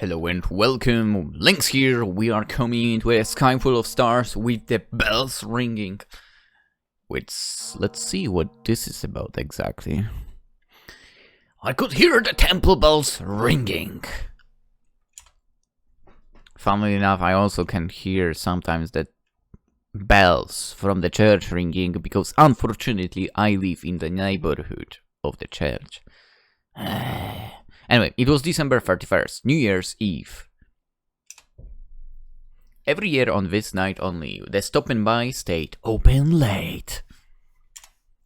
Hello and welcome, Lynx here. We are coming into a sky full of stars with the bells ringing. Let's see what this is about exactly. I could hear the temple bells ringing. Funnily enough, I also can hear sometimes the bells from the church ringing because unfortunately I live in the neighborhood of the church. Anyway, it was December 31st, New Year's Eve. Every year on this night only, the Stop and By stayed open late.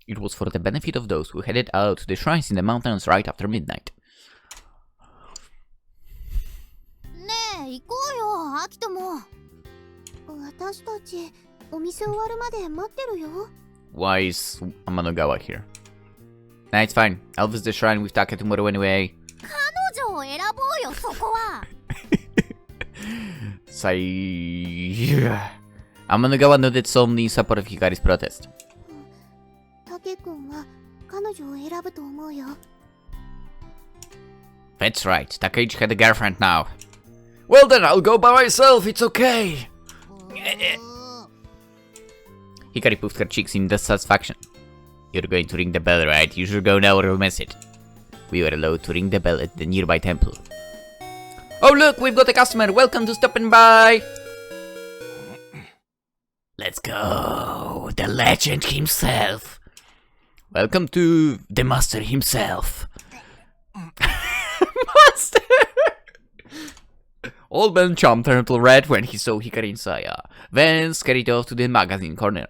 It was for the benefit of those who headed out to the shrines in the mountains right after midnight. Why is Amanogawa here? Nah, it's fine. I'll visit the shrine with Taka tomorrow anyway. Amanogawa noted some in support of Hikari's protest. That's right, Takeichi had a girlfriend now. Well then, I'll go by myself, it's okay. Hikari puffed her cheeks in dissatisfaction. You're going to ring the bell, right? You should go now or we'll miss it. We were allowed to ring the bell at the nearby temple. Oh look, we've got a customer! Welcome to Stop and By! Let's go! The legend himself! Welcome to the master himself. Master! Old man Chum turned red when he saw Hikari and Saya, then scurried off to the magazine corner.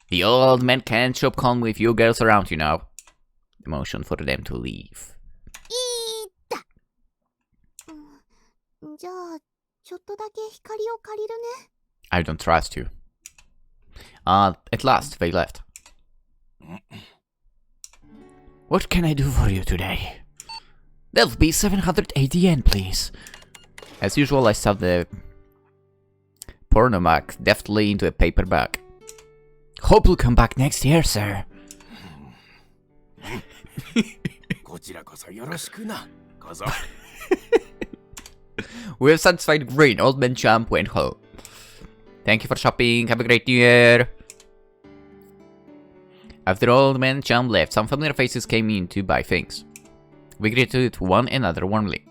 The old man can't shop calm with you girls around, you know. The motion for them to leave. I don't trust you. At last, they left. What can I do for you today? That'll be 780 yen, please. As usual, I stuffed the porno mag deftly into a paper bag. Hope you'll come back next year, sir. With a satisfied grin, Old Man Champ went home. Thank you for shopping, have a great new year. After Old Man Champ left, some familiar faces came in to buy things. We greeted one another warmly.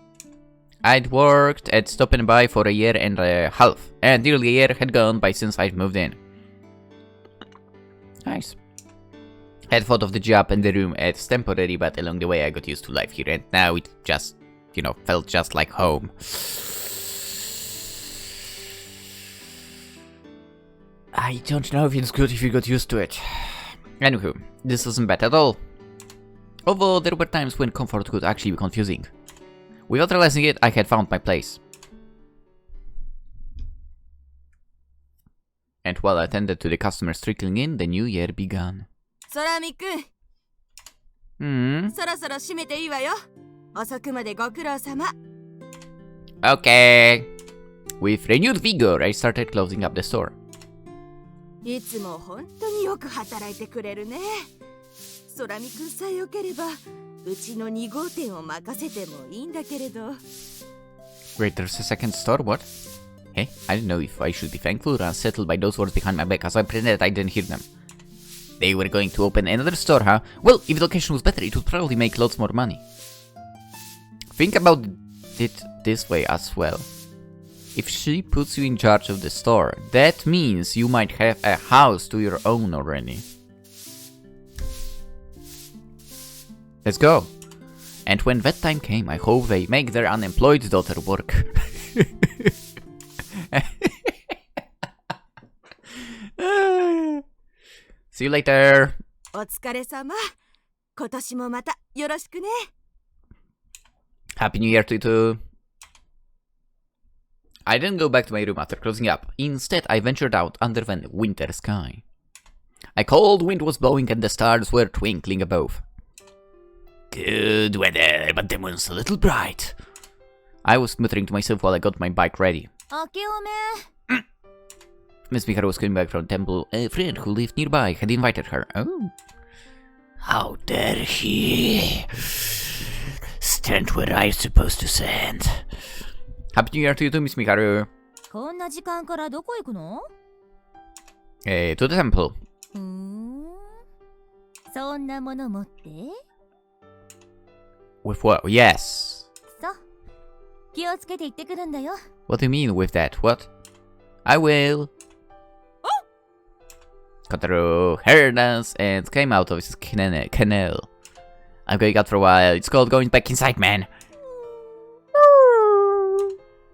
I'd worked at Stop and By for a year and a half, and nearly a year had gone by since I'd moved in. Nice. Had thought of the job and the room as temporary, but along the way I got used to life here, and now it just, felt just like home. I don't know if it's good if you got used to it. Anywho, this isn't bad at all. Although there were times when comfort could actually be confusing. Without realizing it, I had found my place. And while I attended to the customers trickling in, the new year began. Okay. With renewed vigor, I started closing up the store. Wait, there's a second store? What? Hey, I don't know if I should be thankful or unsettled by those words behind my back, as I pretended I didn't hear them. They were going to open another store, huh? Well, if the location was better, it would probably make lots more money. Think about it this way as well. If she puts you in charge of the store, that means you might have a house to your own already. Let's go. And when that time came, I hope they make their unemployed daughter work. See you later. Happy New Year to you too. I didn't go back to my room after closing up. Instead, I ventured out under the winter sky. A cold wind was blowing and the stars were twinkling above. Good weather, but the moon's a little bright. I was muttering to myself while I got my bike ready. Miss Mikharu was coming back from temple. A friend who lived nearby had invited her. Oh. How dare he? Stand where I'm supposed to stand. Happy New Year to you too, Miss Mikaru. こんな時間からどこ行くの？ To the temple. そんなもの持って。With what? Yes. そう。気をつけて行ってくるんだよ。What do you mean with that? What? I will. Kotaro heard us and came out of his kennel. I'm going out for a while. It's called going back inside, man.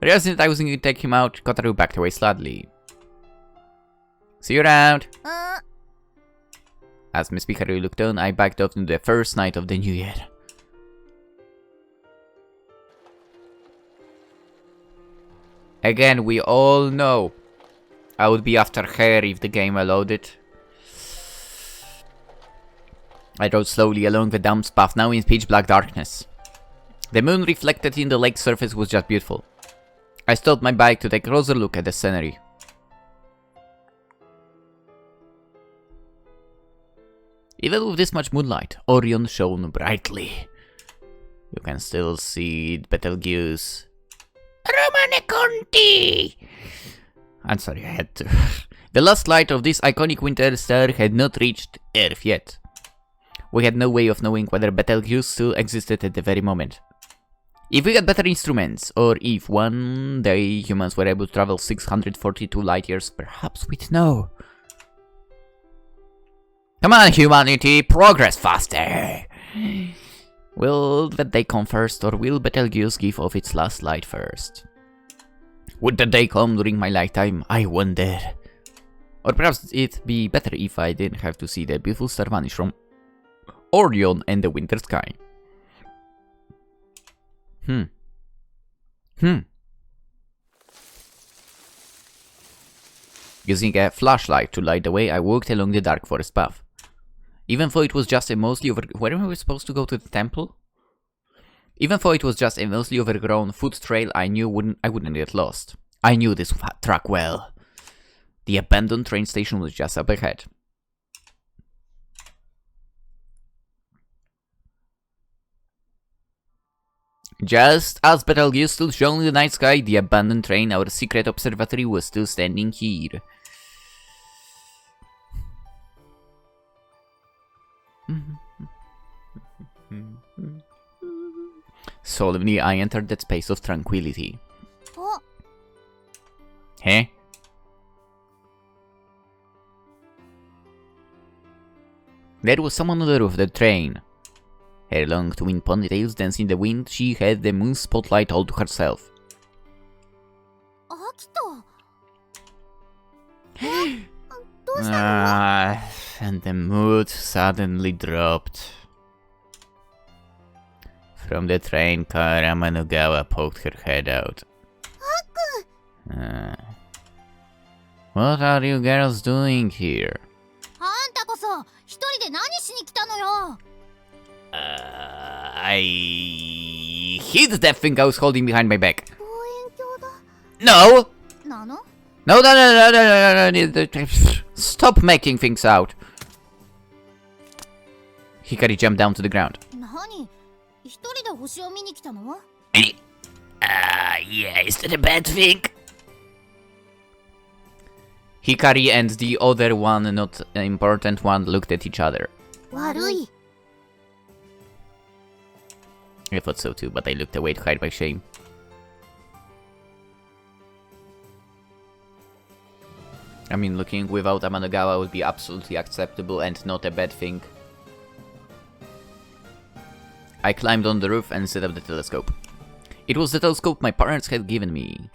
Realizing that I was going to take him out, Kotaro backed away slightly. See you around. As Miss Hikari looked on, I backed off into the first night of the new year. Again, we all know I would be after her if the game allowed it. I rode slowly along the damp path, now in pitch black darkness. The moon reflected in the lake's surface was just beautiful. I stopped my bike to take a closer look at the scenery. Even with this much moonlight, Orion shone brightly. You can still see Betelgeuse. Romane Conti! I'm sorry, I had to. The last light of this iconic winter star had not reached Earth yet. We had no way of knowing whether Betelgeuse still existed at the very moment. If we had better instruments, or if one day humans were able to travel 642 light years, perhaps we'd know. Come on, humanity, progress faster! Will that day come first, or will Betelgeuse give off its last light first? Would that day come during my lifetime? I wonder. Or perhaps it'd be better if I didn't have to see the beautiful star vanish from Orion and the winter sky. Using a flashlight to light the way, I walked along the dark forest path. Even though it was just a mostly where were we supposed to go to the temple? Even though it was just a mostly overgrown foot trail, I knew I wouldn't get lost. I knew this track well. The abandoned train station was just up ahead. Just as Betelgeuse still shone in the night sky, the abandoned train, our secret observatory, was still standing here. Solemnly, I entered that space of tranquility. Oh. Huh? There was someone on the roof of the train. Her long twin ponytails dancing in the wind, she had the moon spotlight all to herself. And the mood suddenly dropped. From the train car, Amanugawa poked her head out. What are you girls doing here? I hid that thing I was holding behind my back. No! No. Stop making things out. Hikari jumped down to the ground. Yeah, is that a bad thing? Hikari and the other one, not important one, looked at each other. I thought so too, but I looked away to hide my shame. I mean, looking without Amanagawa would be absolutely acceptable and not a bad thing. I climbed on the roof and set up the telescope. It was the telescope my parents had given me.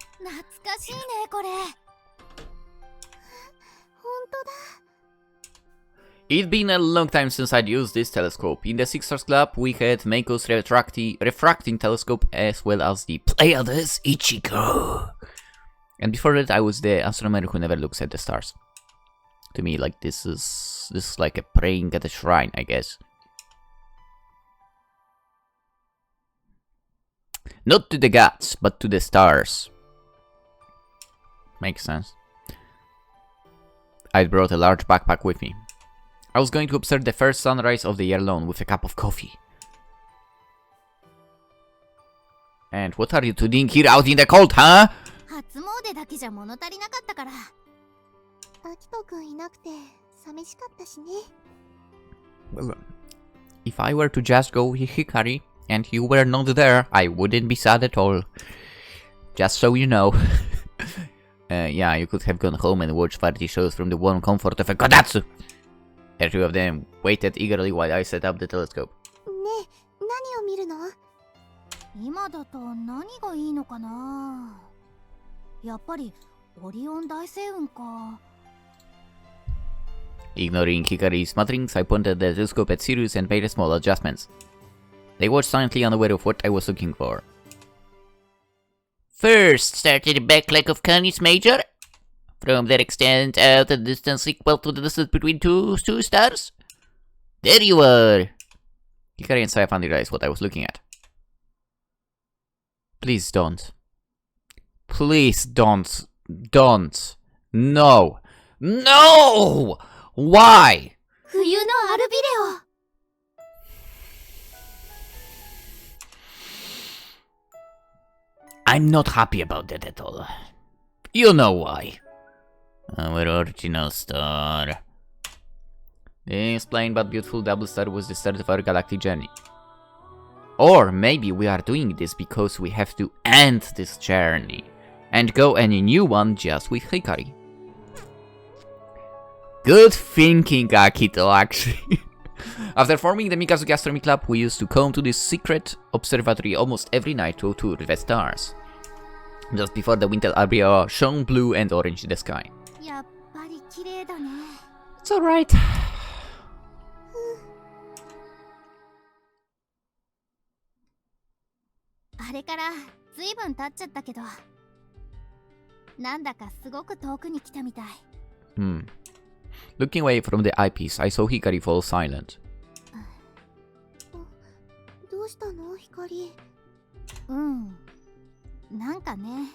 It'd been a long time since I'd used this telescope. In the Six Stars Club, we had Mako's refracting telescope as well as the Pleiades Ichigo. And before that, I was the astronomer who never looks at the stars. To me, like this is like a praying at a shrine, I guess. Not to the gods, but to the stars. Makes sense. I'd brought a large backpack with me. I was going to observe the first sunrise of the year alone with a cup of coffee. And what are you two doing here out in the cold, huh? 初詣だけじゃ物足りなかったから。アキトくんいなくて寂しかったしね。Well, if I were to just go with Hikari and you were not there, I wouldn't be sad at all. Just so you know. Yeah, you could have gone home and watched variety shows from the warm comfort of a kodatsu. The two of them waited eagerly while I set up the telescope. ねえ、何を見るの？今だと何がいいのかな。やっぱりオリオン大星雲か。Ignoring Hikari's mutterings, I pointed the telescope at Sirius and made small adjustments. They watched silently, unaware of what I was looking for. First, started the backlight of Canis Major. From there extend out a distance equal to the distance between two stars. There you are! Hikari and Saya finally realized what I was looking at. Please don't. Please don't. Don't. No. No! Why? 冬のアルビレオ。I'm not happy about that at all. You know why. Our original star. This plain but beautiful double star was the start of our galactic journey. Or maybe we are doing this because we have to end this journey and go any new one just with Hikari. Good thinking, Akito, actually. After forming the Mikazuki Astronomy Club, we used to come to this secret observatory almost every night to tour the stars. Just before the winter albrio shone blue and orange in the sky. やっぱり綺麗だね。It's alright. あれからずいぶん経っちゃったけど、なんだかすごく遠くに来たみたい。Looking away from the eyepiece, I saw Hikari fall silent. どうしたの、ヒカリ？なんかね、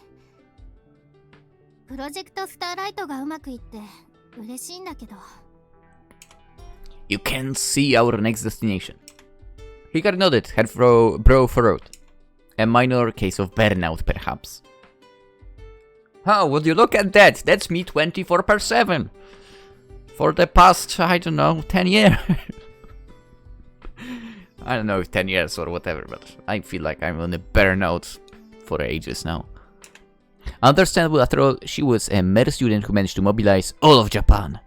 プロジェクトスターライトがうまくいって嬉しいんだけど。You can see our next destination. Hikari nodded, her brow furrowed. A minor case of burnout, perhaps. Oh, would you look at that? That's me 24/7. For the past, I don't know, 10 years. I don't know if 10 years or whatever, but I feel like I'm on a burnout for ages now. Understandable, after all, she was a mere student who managed to mobilize all of Japan.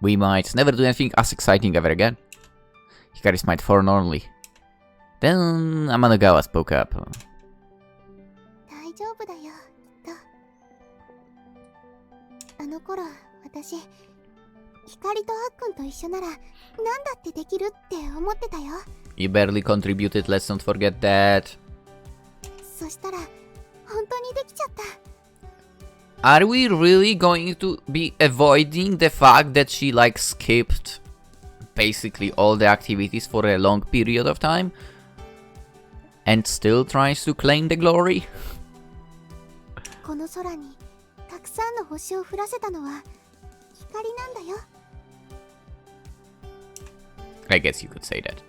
We might never do anything as exciting ever again. Hikari smiled forlornly. Then Amanagawa spoke up. 大丈夫だよ、きっと。あの頃、私、光とあっくんと一緒なら、なんだってできるって思ってたよ。You barely contributed, let's not forget that. そしたら、本当にできちゃった。Are we really going to be avoiding the fact that she skipped basically all the activities for a long period of time and still tries to claim the glory? この空にたくさんの星を降らせたのは光なんだよ。I guess you could say that.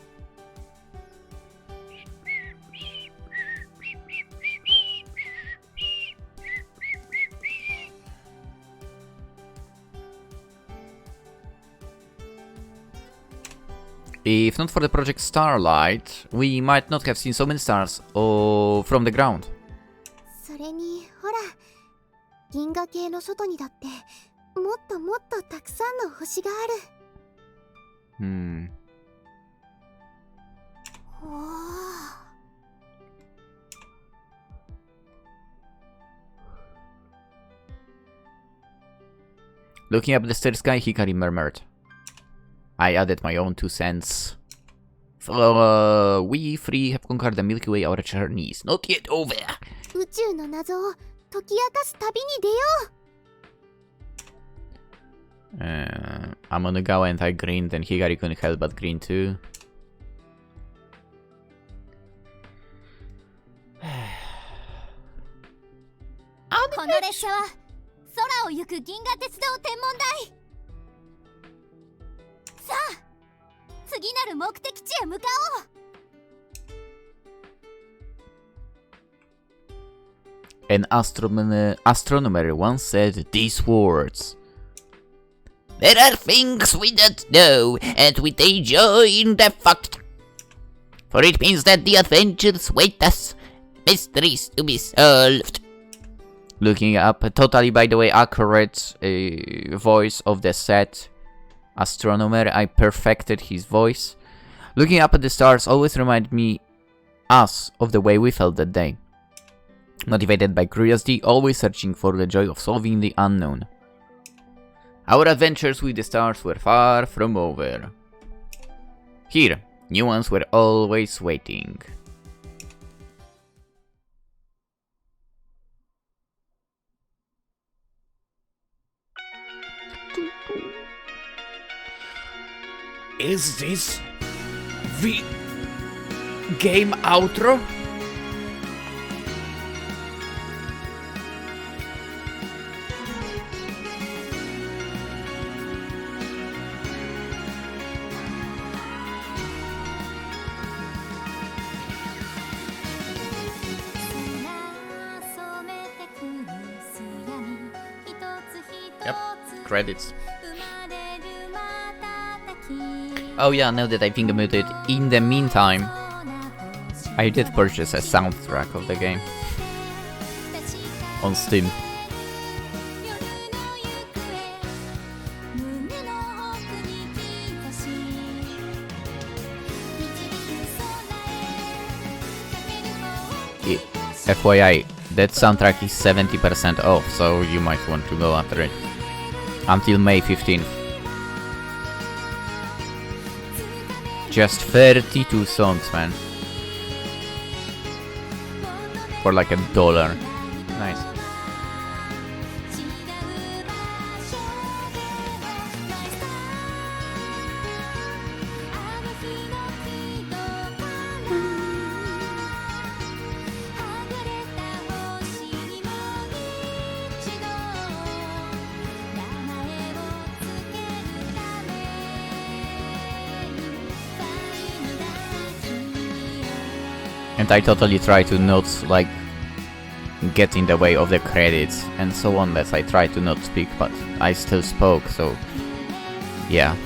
If not for the Project Starlight, we might not have seen so many stars from the ground. それにほら、銀河系の外にだってもっともっとたくさんの星がある。おー。Looking up at the starry sky, Hikari murmured. I added my own 2 cents. For we three have conquered the Milky Way, our journey is not yet over. 宇宙の謎を解き明かす旅に出よう。Amanagawa and I grinned, and Hikari couldn't help but grin too. この列車は空を行く銀河鉄道天文台。さあ、次なる目的地へ向か An astronomer once said these words. There are things we don't know, and we take joy in the fact. For it means that the adventures wait us, mysteries to be solved. Looking up, totally by the way accurate voice of the set astronomer. I perfected his voice. Looking up at the stars always reminded us of the way we felt that day. Motivated by curiosity, always searching for the joy of solving the unknown. Our adventures with the stars were far from over. Here, new ones were always waiting. Is this the game outro? Yep, credits. Oh yeah, now that I think about it, in the meantime, I did purchase a soundtrack of the game on Steam. FYI, that soundtrack is 70% off, so you might want to go after it. Until May 15th. Just 32 songs, man. For like $1. Nice. And I totally try to not, like, get in the way of the credits and so on, that I try to not speak, but I still spoke, so yeah.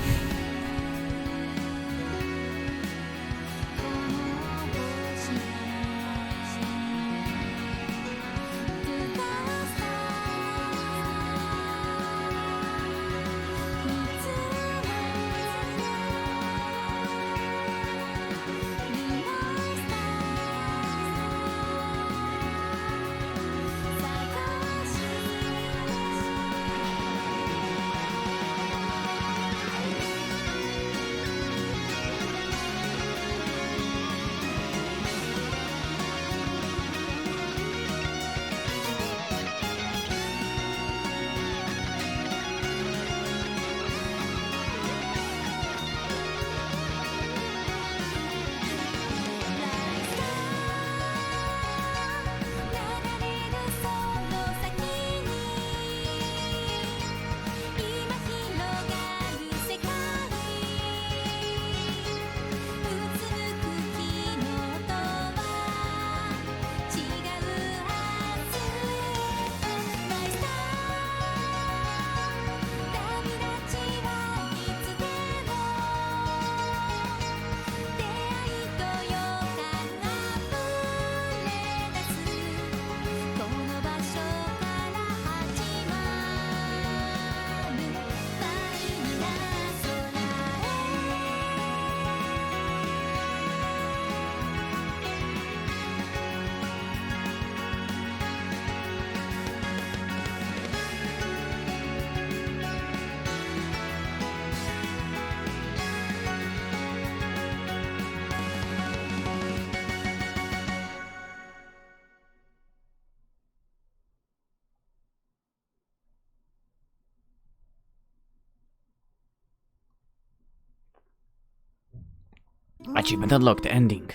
Achievement unlocked, ending.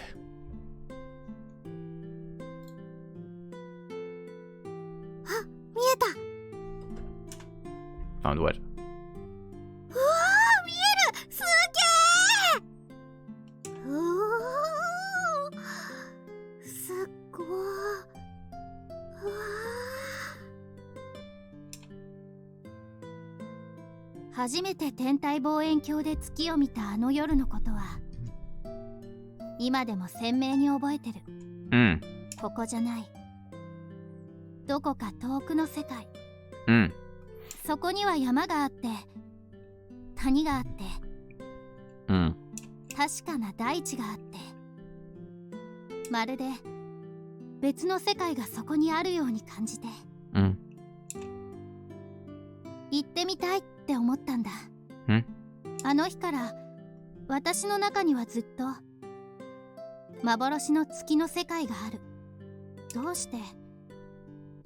Found what? うわー、見える、すげー。おー、すっごー。うわ初めて天体望遠鏡で月を見たあの夜のことは今でも鮮明に覚えてる。ここじゃない、どこか遠くの世界。そこには山があって谷があって、確かな大地があって、まるで別の世界がそこにあるように感じて、行ってみたいって思ったんだ。あの日から私の中にはずっと幻の月の世界がある。どうして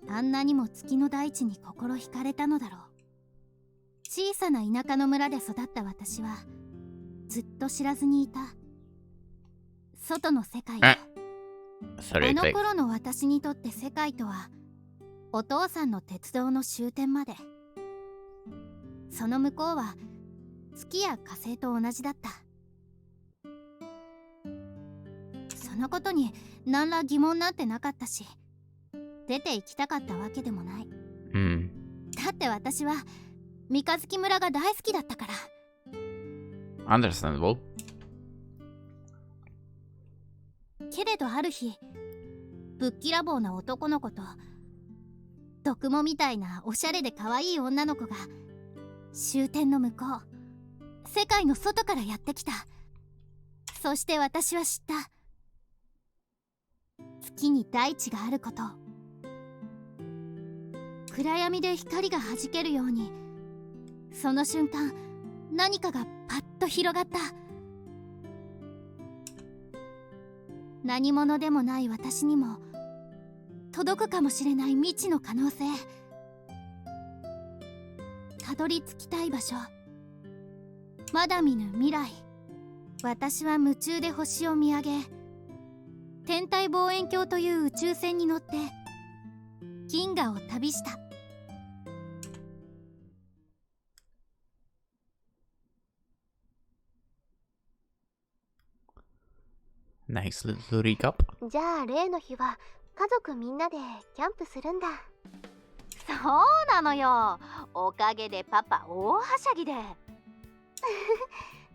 あんなにも月の大地に心惹かれたのだろう。小さな田舎の村で育った私はずっと知らずにいた外の世界。あの頃の私にとって世界とはお父さんの鉄道の終点まで。その向こうは月や火星と同じだった。そのことに何ら疑問なんてなかったし、出て行きたかったわけでもない。だって私は三日月村が大好きだったから。Understandable. けれどある日、ぶっきらぼうな男の子と毒もみたいなおしゃれで可愛い女の子が終点の向こう、世界の外からやってきた。そして私は知った。月に大地があること。暗闇で光が弾けるように、その瞬間何かがパッと広がった。何者でもない私にも届くかもしれない未知の可能性。たどり着きたい場所、まだ見ぬ未来。私は夢中で星を見上げ、天体望遠鏡という宇宙船に乗って銀河を旅した。Nice little recap. じゃあ例の日は家族みんなでキャンプするんだ。そうなのよ。おかげでパパ大はしゃぎで。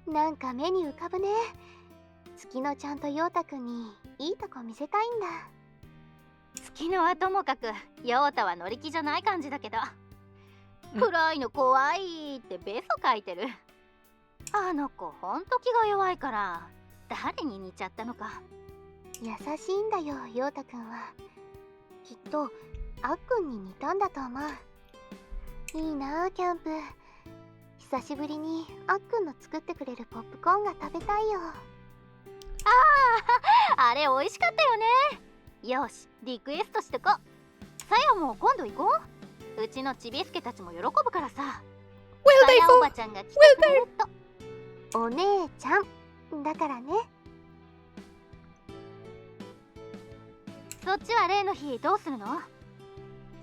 なんか目に浮かぶね。月野ちゃんと陽太くんにいいとこ見せたいんだ。月野はともかく陽太は乗り気じゃない感じだけど、暗いの怖いってベソ書いてる。あの子ほんと気が弱いから誰に似ちゃったのか。優しいんだよ陽太くんは。きっとあっくんに似たんだと思う。いいなあキャンプ。久しぶりにあっくんの作ってくれるポップコーンが食べたいよ。あれ美味しかったよね。よしリクエストしとこ。さやも今度行こう。うちのちびすけたちも喜ぶからさ。さやおばちゃんが来てくれると。お姉ちゃんだからね。そっちは例の日どうするの？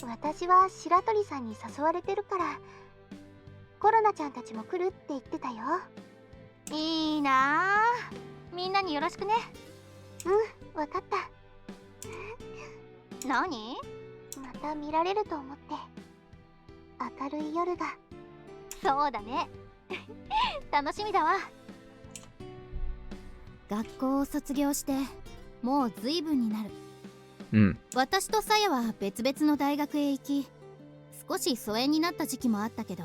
私は白鳥さんに誘われてるから、コロナちゃんたちも来るって言ってたよ。いいなあ。みんなによろしくね。うん、わかった。何？また見られると思って。明るい夜が。そうだね。楽しみだわ。学校を卒業してもう随分になる。私とさやは別々の大学へ行き、少し疎遠になった時期もあったけど、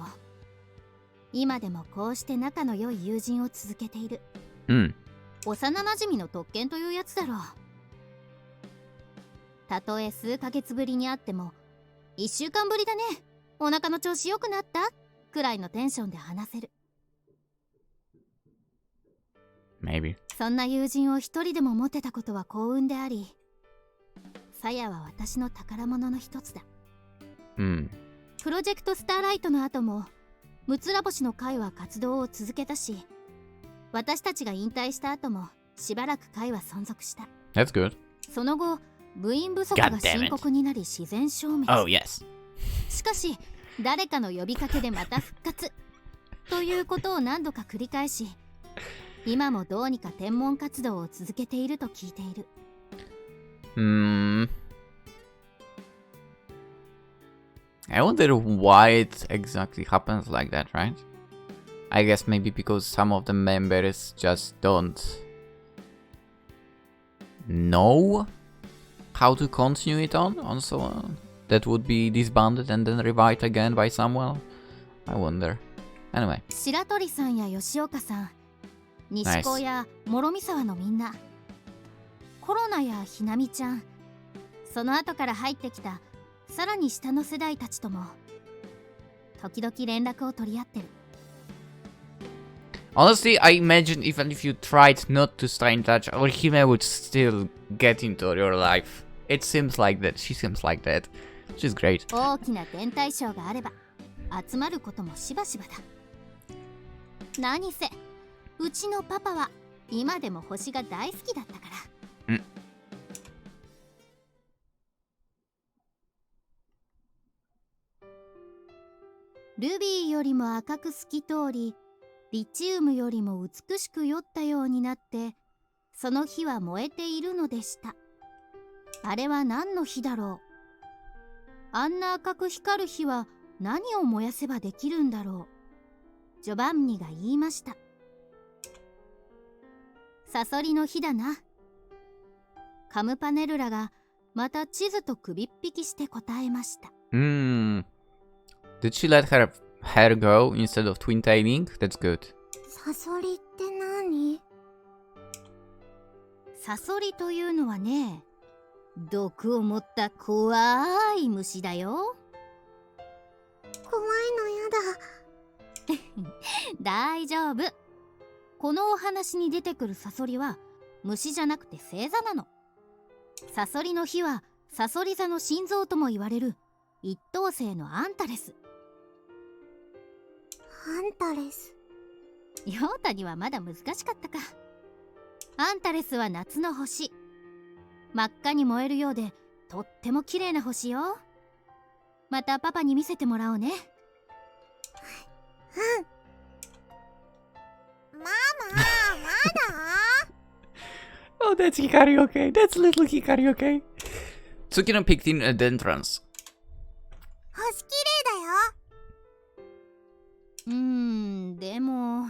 今でもこうして仲の良い友人を続けている。幼なじみの特権というやつだろう。たとえ数ヶ月ぶりに会っても、1週間ぶりだね、お腹の調子良くなったくらいのテンションで話せる。Maybe. そんな友人を一人でも持てたことは幸運であり、さやは私の宝物の一つだ。プロジェクトスターライトの後もむつら星の会は活動を続けたし、私たちが引退した後もしばらく会は存続した。 That's good. その後部員不足が深刻になり自然消滅。 Oh yes. しかし誰かの呼びかけでまた復活ということを何度か繰り返し、今もどうにか天文活動を続けていると聞いている。I wonder why it exactly happens like that, right? I guess maybe because some of the members just don't know how to continue it on so on. That would be disbanded and then revived again by someone. I wonder. Anyway. 白鳥さんや吉岡さん、西高や諸見沢のみんな、コロナやひなみちゃん、その後から入ってきたさらに下の世代たちとも時々連絡を取り合ってる。Honestly, I imagine even if you tried not to stay in touch, Orihime would still get into your life. It seems like that. She seems like that. She's great. 大きな天体ショーがあれば集まることもしばしばだ。何せうちのパパは今でも星が大好きだったから。ルビーよりも赤く透き通り、リチウムよりも美しく酔ったようになって、その火は燃えているのでした。あれは何の火だろう。あんな赤く光る火は何を燃やせばできるんだろう。ジョバンニが言いました。サソリの火だな。カムパネルラがまた地図と首っ引きして答えました。Did she let her hair go instead of twin-tailing? That's good. サソリって何？サソリというのはね、毒を持った怖い虫だよ。怖いのやだ。大丈夫。このお話に出てくるサソリは虫じゃなくて星座なの。サソリの火はサソリ座の心臓とも言われる一等星のアンタレス。アンタレス。ヨータにはまだ難しかったか。アンタレスは夏の星。真っ赤に燃えるようでとっても綺麗な星よ。またパパに見せてもらおうね。ママ、まだOh, that's Hikari, okay. That's little Hikari, okay. Tsukino peeked in at the entrance. 星綺麗だよ。でも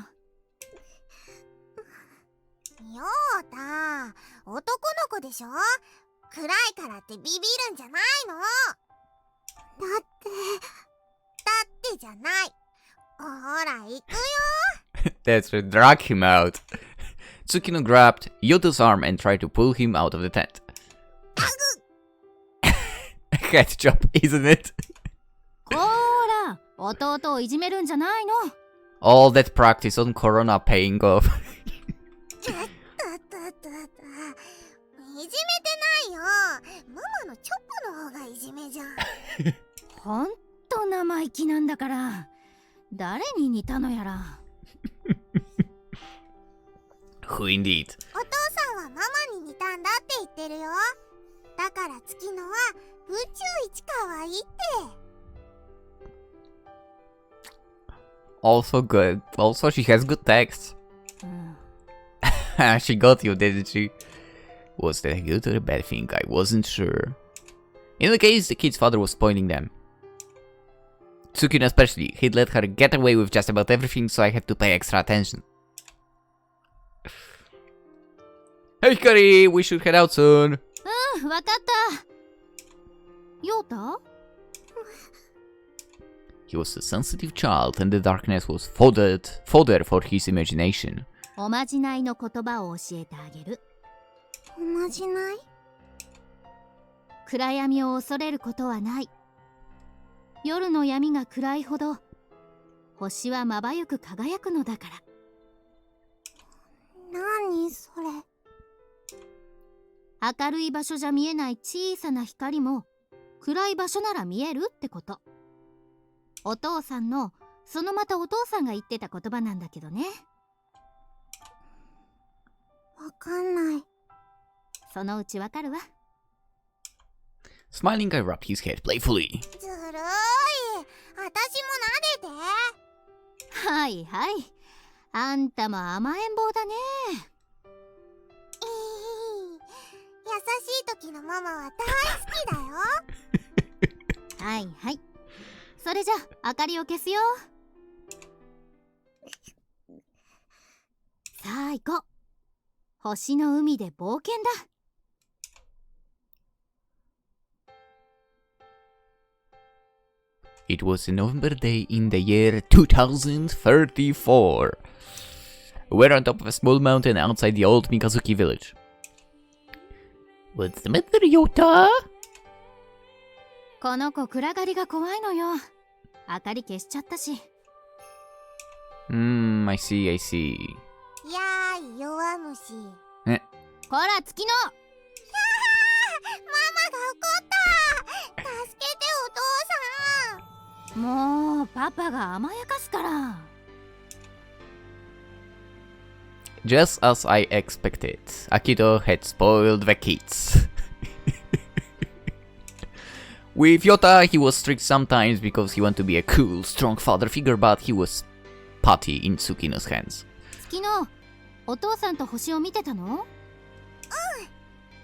ヨータ、男の子でしょ。暗いからってビビるんじゃないの。だってじゃない。ほら行くよ。That's right, drag him out. Tsukino grabbed Yoto's arm and tried to pull him out of the tent. Head job, isn't it? こーら、弟をいじめるんじゃないの。All that practice on Corona paying off. いじめてないよ。ママのチョコの方がいじめじゃん。ほんと生意気なんだから。誰に似たのやら。Who indeed? お父さんはママに似たんだって言ってるよ。だから月野は宇宙一可愛いって。Also good. Also, she has good text. She got you, didn't she? Was that a good or a bad thing? I wasn't sure. In the case, the kid's father was spoiling them. Tsukino especially. He'd let her get away with just about everything, so I had to pay extra attention. Hey, Hikari! We should head out soon. わかった。ヨータ？ He was a sensitive child, and the darkness was fodder for his imagination. おまじないの言葉を教えてあげる。おまじない？暗闇を恐れることはない。夜の闇が暗いほど星はまばゆく輝くのだから。何それ？明るい場所じゃ見えない小さな光も暗い場所なら見えるってこと。お父さんのそのまたお父さんが言ってた言葉なんだけどね。わかんない。そのうちわかるわ。Smiling, I rubbed his head playfully. ずるーい。私も撫でて。はいはい。あんたも甘えん坊だね。優しい時のママは大好きだよ。はいはい。それじゃあ明かりを消すよ。さあ行こう。星の海で冒険だ。It was a November day in the year 2034. We're on top of a small mountain outside the old Mikazuki village. What's the matter, Yota? この子暗がりが怖いのよ。明かり消しちゃったし。I see, I see. やーい弱虫。こら月の。ママが怒った。助けてお父さん。もうパパが甘やかすから。Just as I expected, Akito had spoiled the kids. With Yota, he was strict sometimes because he wanted to be a cool, strong father figure, but he was putty in Tsukino's hands. 月の、お父さんと星を見てたの？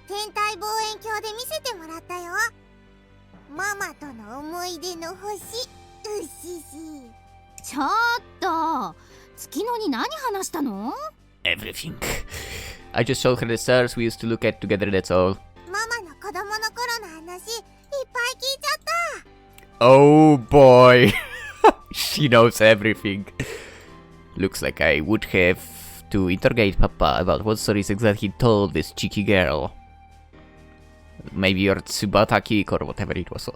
天体望遠鏡で見せてもらったよ。ママとの思い出の星。うっしし。ちょっと、月のに何話したの？ Everything. I just showed her the stars we used to look at together, that's all. ママの子供の頃の話、いっぱい聞いちゃった。Oh boy. She knows everything. Looks like I would have to interrogate Papa about what stories exactly he told this cheeky girl. Maybe your Tsubataki or whatever it was.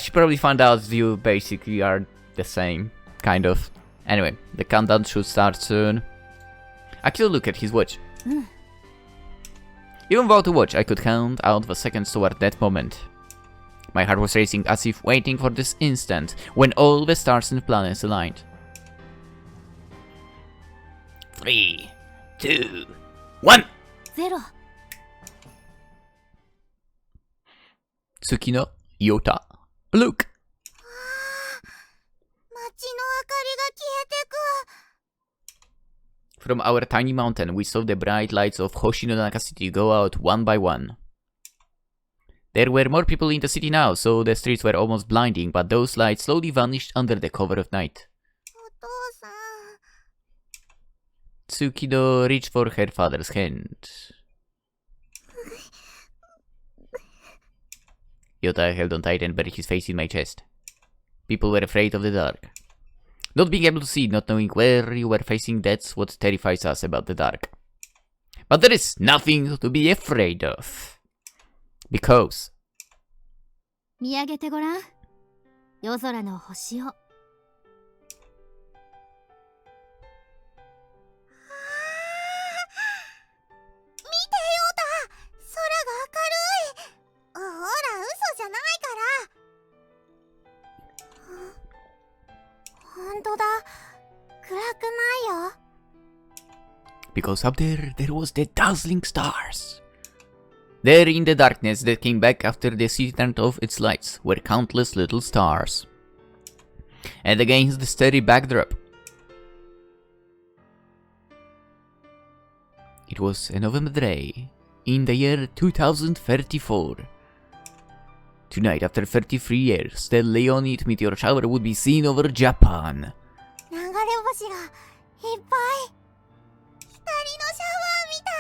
She probably found out you basically are the same, kind of. Anyway, the countdown should start soon. Akito looked at his watch. Even without a watch, I could count out the seconds toward that moment. My heart was racing as if waiting for this instant, when all the stars and planets aligned. 3, 2, 1! ゼロ。Tsukino, Yota, look! 街の明かりが消えてく。 From our tiny mountain, we saw the bright lights of Hoshinonaka City go out one by one. There were more people in the city now, so the streets were almost blinding, but those lights slowly vanished under the cover of night. お父さん。 Tsukino reached for her father's hand. Yota held on tight and buried his face in my chest. People were afraid of the dark. Not being able to see, not knowing where you were facing, that's what terrifies us about the dark. But there is nothing to be afraid of. Because... 見上げてごらん。夜空の星を。Because up there was the dazzling stars. There in the darkness that came back after the city turned off its lights were countless little stars. And against the starry backdrop, it was a November day in the year 2034. Tonight, after 33 years, the Leonid meteor shower would be seen over Japan. 流れ星がいっぱい。光のシャワーみた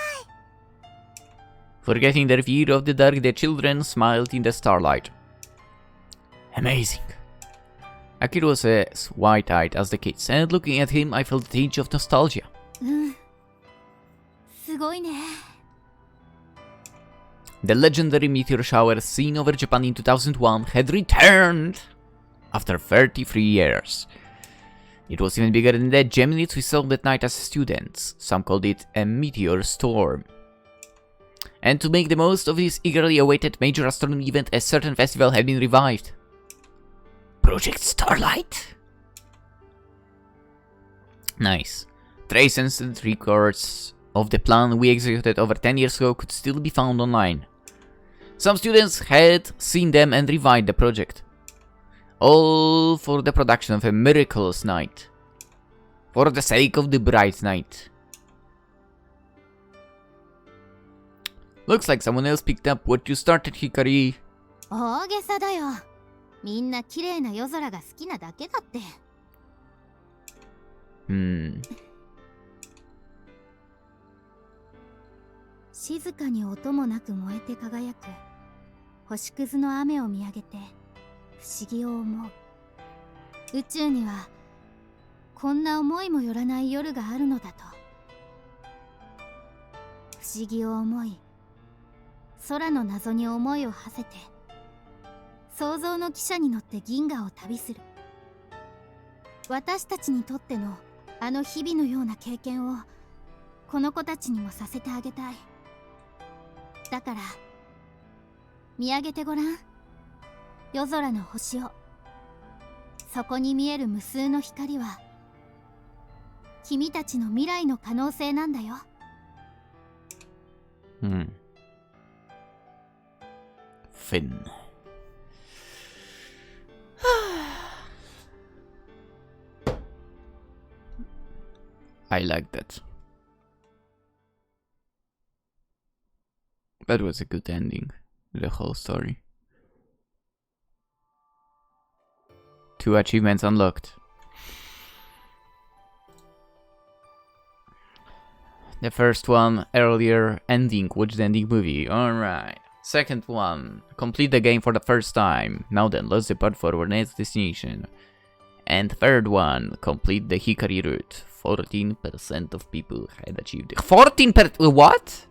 い。 Forgetting their fear of the dark, the children smiled in the starlight. Amazing. Akira was as wide-eyed as the kids, and looking at him, I felt a tinge of nostalgia. すごいね。 The legendary meteor shower seen over Japan in 2001 had returned after 33 years. It was even bigger than the Geminids we saw that night as students. Some called it a meteor storm. And to make the most of this eagerly awaited major astronomy event, a certain festival had been revived. Project Starlight? Nice. Traces and records of the plan we executed over 10 years ago could still be found online. Some students had seen them and revived the project. All for the production of a miraculous night. For the sake of the bright night. Looks like someone else picked up what you started, Hikari. 大げさだよ。みんな綺麗な夜空が好きなだけだって。静かに音もなく燃えて輝く星屑の雨を見上げて不思議を思う。宇宙にはこんな思いもよらない夜があるのだと。不思議を思い、空の謎に思いを馳せて、想像の汽車に乗って銀河を旅する。私たちにとってのあの日々のような経験をこの子たちにもさせてあげたい。だから見上げてごらん、夜空の星を。そこに見える無数の光は君たちの未来の可能性なんだよ。Finn. I like that. That was a good ending, the whole story. 2 achievements unlocked. The first one, earlier ending, watch the ending movie. Alright. Second one, complete the game for the first time. Now then, let's depart for our next destination. And third one, complete the Hikari route. 14% of people had achieved it. 14%? What?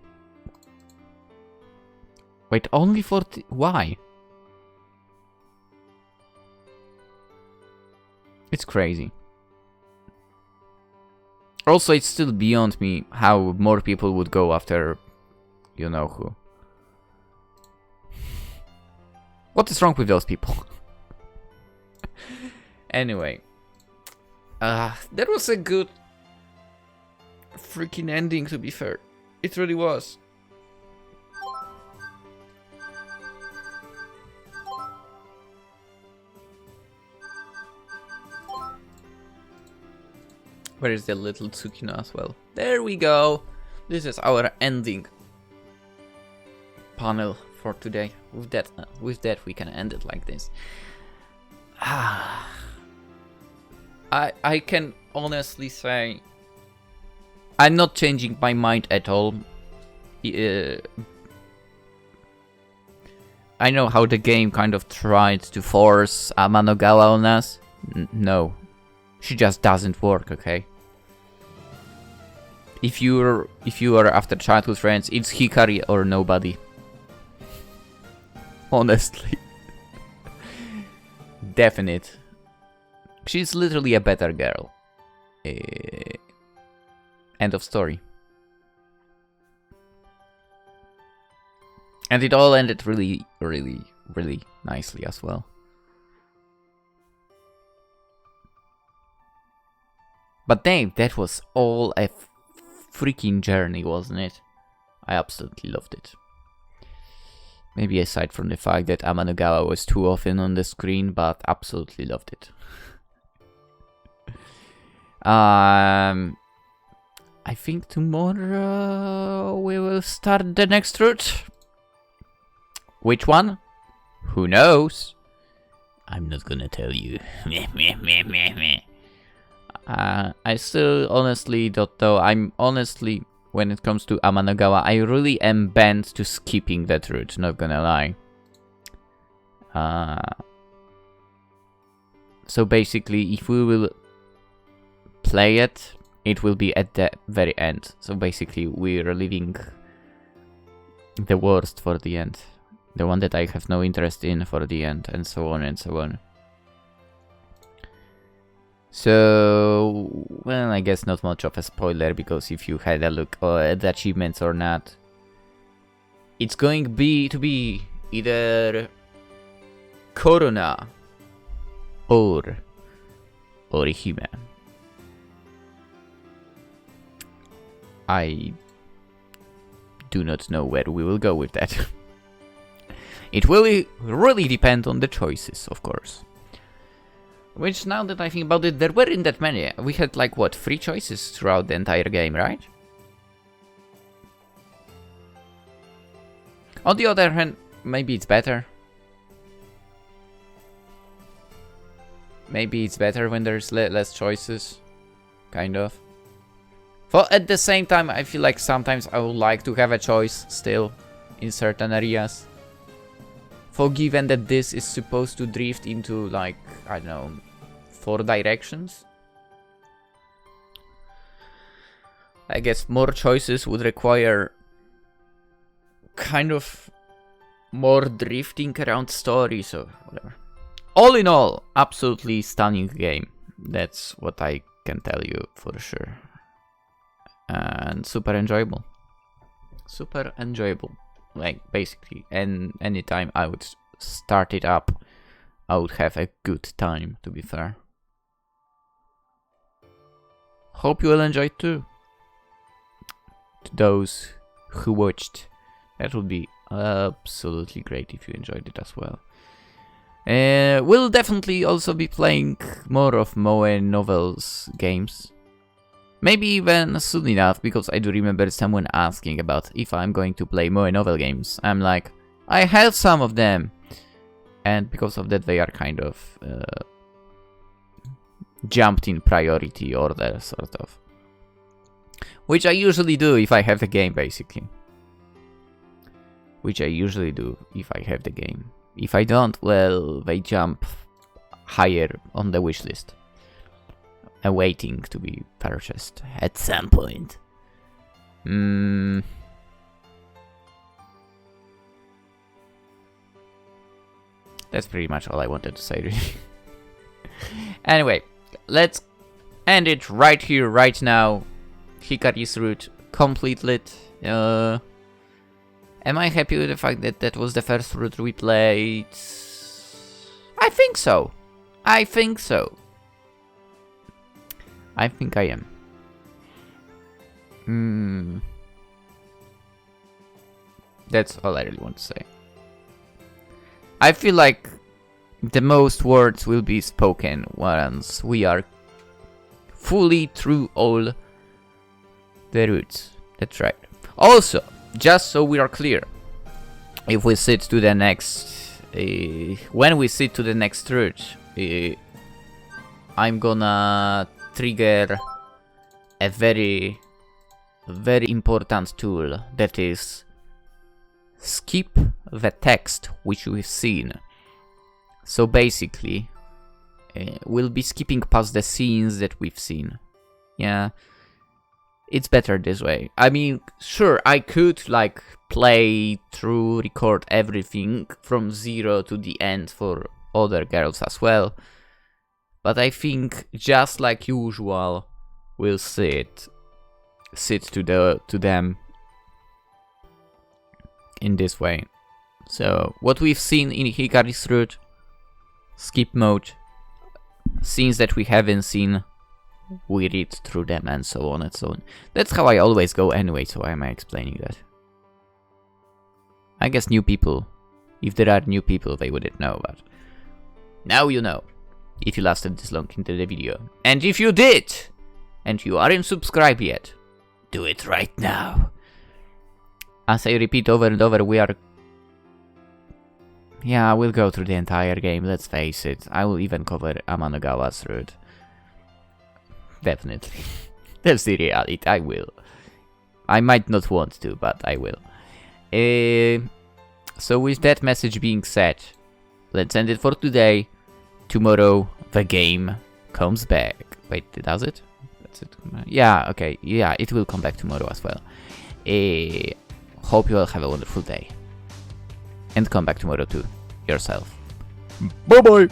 Wait, only 40? Why? It's crazy. Also, it's still beyond me how more people would go after you know who. What is wrong with those people? Anyway. That was a good freaking ending, to be fair. It really was. Where is the little Tsukino as well? There we go. This is our ending panel for today. With that we can end it like this. I can honestly say I'm not changing my mind at all. I know how the game kind of tried to force Amanogawa on us. No. She just doesn't work, okay? If you are after childhood friends, it's Hikari or nobody. Honestly. Definite. She's literally a better girl. End of story. And it all ended really, really, really nicely as well. But damn, that was all a freaking journey, wasn't it? I absolutely loved it. Maybe aside from the fact that Amanogawa was too often on the screen, but absolutely loved it. I think tomorrow we will start the next route. Which one? Who knows? I'm not gonna tell you. I still honestly don't know. I'm honestly, when it comes to Amanogawa, I really am bent to skipping that route, not gonna lie. So basically, if we will play it, it will be at the very end. So basically, we're leaving the worst for the end. The one that I have no interest in for the end, and so on and so on. So, well, I guess not much of a spoiler, because if you had a look at the achievements or not, it's going to be either Corona or Orihime. I do not know where we will go with that. It will really depend on the choices, of course. Which, now that I think about it, there weren't that many. We had like, what, 3 choices throughout the entire game, right? On the other hand, maybe it's better. maybe it's better when there's less choices, kind of. But at the same time, I feel like sometimes I would like to have a choice still in certain areas. For given that this is supposed to drift into, like, I don't know, 4 directions. I guess more choices would require kind of more drifting around stories or whatever. All in all, absolutely stunning game. That's what I can tell you for sure. And super enjoyable. Super enjoyable. Like, basically, and anytime I would start it up, I would have a good time, to be fair. Hope you will enjoy it too. To those who watched, that would be absolutely great if you enjoyed it as well. We'll definitely also be playing more of Moe Novels games. Maybe even soon enough, because I do remember someone asking about if I'm going to play Moe Novel games. I'm like, I have some of them. And because of that, they are kind of jumped in priority order, sort of. Which I usually do if I have the game, basically. Which I usually do if I have the game. If I don't, well, they jump higher on the wish list. Waiting to be purchased at some point. That's pretty much all I wanted to say, really. Anyway, let's end it right here, right now. Hikari's route completed. Am I happy with the fact that that was the first route we played? I think so. I think so. I think I am. That's all I really want to say. I feel like the most words will be spoken once we are fully through all the routes. That's right. Also, just so we are clear, if we sit to the next, when we sit to the next route, I'm gonna trigger a very important tool, that is skip the text which we've seen. So basically, we'll be skipping past the scenes that we've seen. Yeah, it's better this way. I mean, sure, I could like play through, record everything from 0 to the end for other girls as well. But I think, just like usual, we'll sit to them in this way. So what we've seen in Hikari's route, skip mode. Scenes that we haven't seen, we read through them, and so on and so on. That's how I always go anyway, so why am I explaining that? I guess new people, if there are new people, they wouldn't know, but now you know. If you lasted this long into the video. And if you did, and you aren't subscribed yet, do it right now. As I repeat over and over, we are... Yeah, we'll go through the entire game, let's face it. I will even cover Amanagawa's route. Definitely. That's the reality, I will. I might not want to, but I will. So with that message being said, let's end it for today. Tomorrow, the game comes back. Wait, does it? That's it. Yeah, okay. Yeah, it will come back tomorrow as well. Hope you all have a wonderful day. And come back tomorrow too, yourself. Bye-bye!